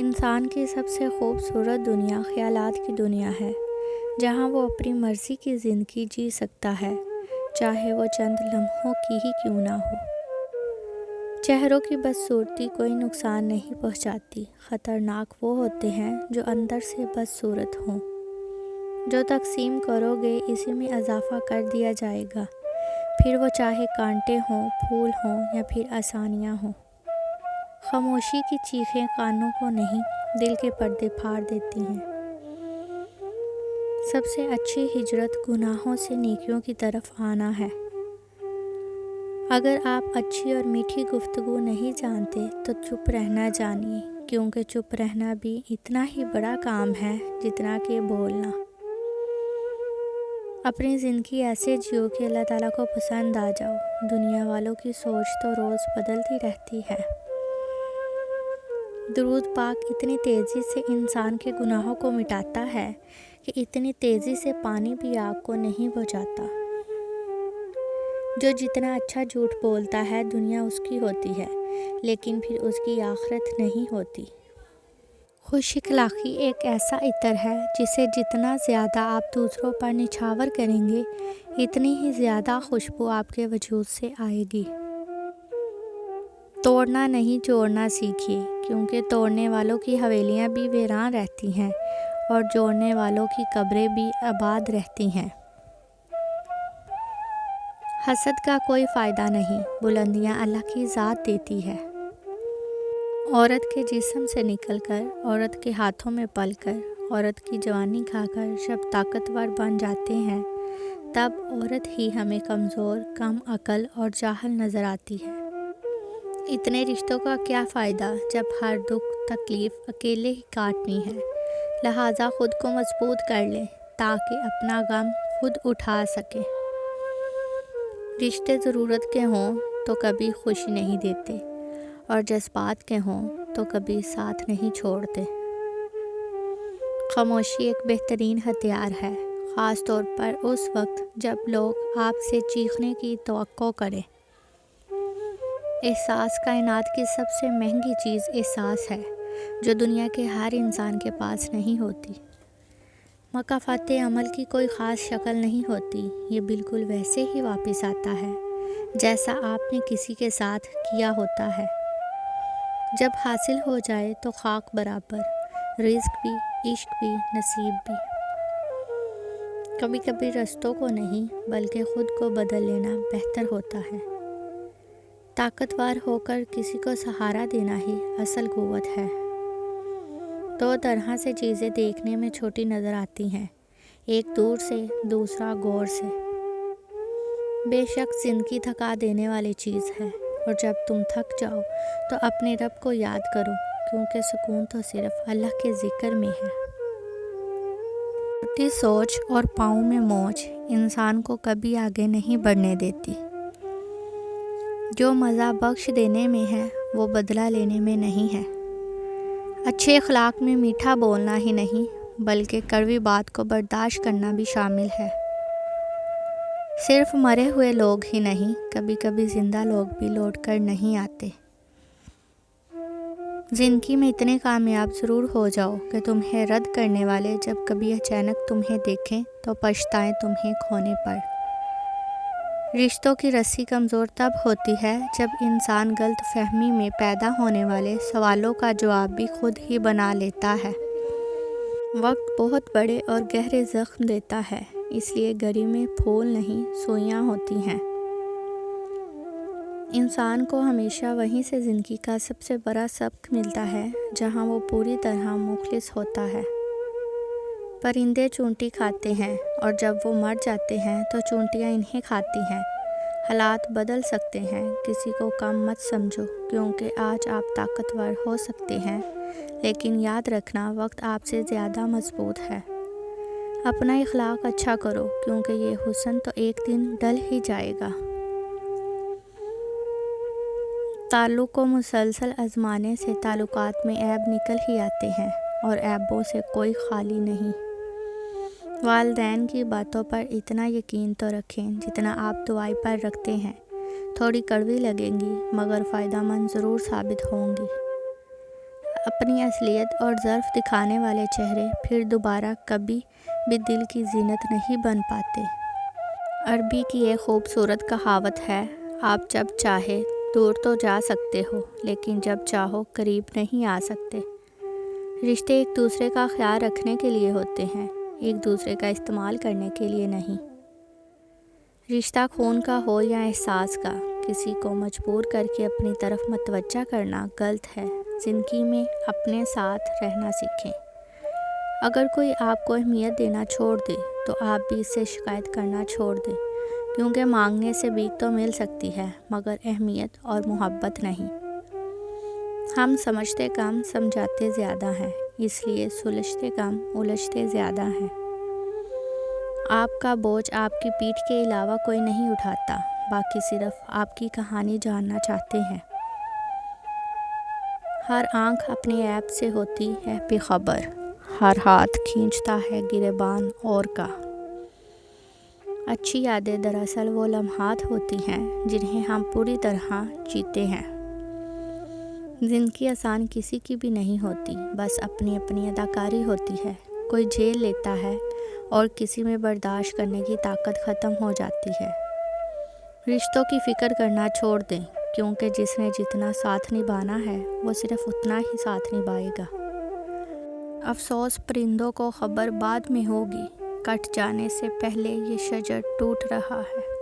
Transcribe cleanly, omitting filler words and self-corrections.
انسان کی سب سے خوبصورت دنیا خیالات کی دنیا ہے، جہاں وہ اپنی مرضی کی زندگی جی سکتا ہے، چاہے وہ چند لمحوں کی ہی کیوں نہ ہو۔ چہروں کی بدصورتی کوئی نقصان نہیں پہنچاتی، خطرناک وہ ہوتے ہیں جو اندر سے بدصورت ہوں۔ جو تقسیم کرو گے اسی میں اضافہ کر دیا جائے گا، پھر وہ چاہے کانٹے ہوں، پھول ہوں یا پھر آسانیاں ہوں۔ خاموشی کی چیخیں کانوں کو نہیں، دل کے پردے پھاڑ دیتی ہیں۔ سب سے اچھی ہجرت گناہوں سے نیکیوں کی طرف آنا ہے۔ اگر آپ اچھی اور میٹھی گفتگو نہیں جانتے تو چپ رہنا جانیے، کیونکہ چپ رہنا بھی اتنا ہی بڑا کام ہے جتنا کہ بولنا۔ اپنی زندگی ایسے جیو کہ اللہ تعالیٰ کو پسند آ جاؤ۔ دنیا والوں کی سوچ تو روز بدلتی رہتی ہے۔ درود پاک اتنی تیزی سے انسان کے گناہوں کو مٹاتا ہے کہ اتنی تیزی سے پانی بھی آگ کو نہیں بجھاتا۔ جو جتنا اچھا جھوٹ بولتا ہے دنیا اس کی ہوتی ہے، لیکن پھر اس کی آخرت نہیں ہوتی۔ خوش اخلاقی ایک ایسا عطر ہے جسے جتنا زیادہ آپ دوسروں پر نچھاور کریں گے اتنی ہی زیادہ خوشبو آپ کے وجود سے آئے گی۔ توڑنا نہیں جوڑنا سیکھیے، کیونکہ توڑنے والوں کی حویلیاں بھی ویران رہتی ہیں اور جوڑنے والوں کی قبریں بھی آباد رہتی ہیں۔ حسد کا کوئی فائدہ نہیں، بلندیاں اللہ کی ذات دیتی ہے۔ عورت کے جسم سے نکل کر، عورت کے ہاتھوں میں پل کر، عورت کی جوانی کھا کر جب طاقتور بن جاتے ہیں تب عورت ہی ہمیں کمزور، کم عقل اور جاہل نظر آتی ہے۔ اتنے رشتوں کا کیا فائدہ جب ہر دکھ تکلیف اکیلے ہی کاٹنی ہے۔ لہٰذا خود کو مضبوط کر لیں تاکہ اپنا غم خود اٹھا سکیں۔ رشتے ضرورت کے ہوں تو کبھی خوشی نہیں دیتے، اور جذبات کے ہوں تو کبھی ساتھ نہیں چھوڑتے۔ خاموشی ایک بہترین ہتھیار ہے، خاص طور پر اس وقت جب لوگ آپ سے چیخنے کی توقع کریں۔ احساس کائنات کی سب سے مہنگی چیز احساس ہے، جو دنیا کے ہر انسان کے پاس نہیں ہوتی۔ مکافات عمل کی کوئی خاص شکل نہیں ہوتی، یہ بالکل ویسے ہی واپس آتا ہے جیسا آپ نے کسی کے ساتھ کیا ہوتا ہے۔ جب حاصل ہو جائے تو خاک برابر، رزق بھی، عشق بھی، نصیب بھی۔ کبھی کبھی رستوں کو نہیں بلکہ خود کو بدل لینا بہتر ہوتا ہے۔ طاقتور ہو کر کسی کو سہارا دینا ہی اصل قوت ہے۔ دو طرح سے چیزیں دیکھنے میں چھوٹی نظر آتی ہیں، ایک دور سے، دوسرا غور سے۔ بے شک زندگی تھکا دینے والی چیز ہے، اور جب تم تھک جاؤ تو اپنے رب کو یاد کرو، کیونکہ سکون تو صرف اللہ کے ذکر میں ہے۔ چھوٹی سوچ اور پاؤں میں موچ انسان کو کبھی آگے نہیں بڑھنے دیتی۔ جو مزہ بخش دینے میں ہے وہ بدلہ لینے میں نہیں ہے۔ اچھے اخلاق میں میٹھا بولنا ہی نہیں بلکہ کڑوی بات کو برداشت کرنا بھی شامل ہے۔ صرف مرے ہوئے لوگ ہی نہیں، کبھی کبھی زندہ لوگ بھی لوٹ کر نہیں آتے۔ زندگی میں اتنے کامیاب ضرور ہو جاؤ کہ تمہیں رد کرنے والے جب کبھی اچانک تمہیں دیکھیں تو پچھتائیں تمہیں کھونے پر۔ رشتوں کی رسی کمزور تب ہوتی ہے جب انسان غلط فہمی میں پیدا ہونے والے سوالوں کا جواب بھی خود ہی بنا لیتا ہے۔ وقت بہت بڑے اور گہرے زخم دیتا ہے، اس لیے گری میں پھول نہیں سوئیاں ہوتی ہیں۔ انسان کو ہمیشہ وہیں سے زندگی کا سب سے بڑا سبق ملتا ہے جہاں وہ پوری طرح مخلص ہوتا ہے۔ پرندے چونٹی کھاتے ہیں اور جب وہ مر جاتے ہیں تو چونٹیاں انہیں کھاتی ہیں۔ حالات بدل سکتے ہیں، کسی کو کم مت سمجھو، کیونکہ آج آپ طاقتور ہو سکتے ہیں لیکن یاد رکھنا وقت آپ سے زیادہ مضبوط ہے۔ اپنا اخلاق اچھا کرو، کیونکہ یہ حسن تو ایک دن ڈل ہی جائے گا۔ تعلق کو مسلسل آزمانے سے تعلقات میں عیب نکل ہی آتے ہیں، اور عیبوں سے کوئی خالی نہیں۔ والدین کی باتوں پر اتنا یقین تو رکھیں جتنا آپ دعائی پر رکھتے ہیں۔ تھوڑی کڑوی لگیں گی مگر فائدہ مند ضرور ثابت ہوں گی۔ اپنی اصلیت اور ظرف دکھانے والے چہرے پھر دوبارہ کبھی بھی دل کی زینت نہیں بن پاتے۔ عربی کی ایک خوبصورت کہاوت ہے، آپ جب چاہے دور تو جا سکتے ہو، لیکن جب چاہو قریب نہیں آ سکتے۔ رشتے ایک دوسرے کا خیال رکھنے کے لیے ہوتے ہیں، ایک دوسرے کا استعمال کرنے کے لیے نہیں۔ رشتہ خون کا ہو یا احساس کا، کسی کو مجبور کر کے اپنی طرف متوجہ کرنا غلط ہے۔ زندگی میں اپنے ساتھ رہنا سیکھیں۔ اگر کوئی آپ کو اہمیت دینا چھوڑ دے تو آپ بھی اس سے شکایت کرنا چھوڑ دیں، کیونکہ مانگنے سے بھیک تو مل سکتی ہے مگر اہمیت اور محبت نہیں۔ ہم سمجھتے کم سمجھاتے زیادہ ہیں، اس لیے سلجھتے کم الجھتے زیادہ ہیں۔ آپ کا بوجھ آپ کی پیٹھ کے علاوہ کوئی نہیں اٹھاتا، باقی صرف آپ کی کہانی جاننا چاہتے ہیں۔ ہر آنکھ اپنے عیب سے ہوتی ہے بے خبر، ہر ہاتھ کھینچتا ہے گریباں اور کا۔ اچھی یادیں دراصل وہ لمحات ہوتی ہیں جنہیں ہم پوری طرح جیتے ہیں۔ زندگی آسان کسی کی بھی نہیں ہوتی، بس اپنی اپنی اداکاری ہوتی ہے۔ کوئی جھیل لیتا ہے اور کسی میں برداشت کرنے کی طاقت ختم ہو جاتی ہے۔ رشتوں کی فکر کرنا چھوڑ دیں، کیونکہ جس نے جتنا ساتھ نبھانا ہے وہ صرف اتنا ہی ساتھ نبھائے گا۔ افسوس پرندوں کو خبر بعد میں ہوگی، کٹ جانے سے پہلے یہ شجر ٹوٹ رہا ہے۔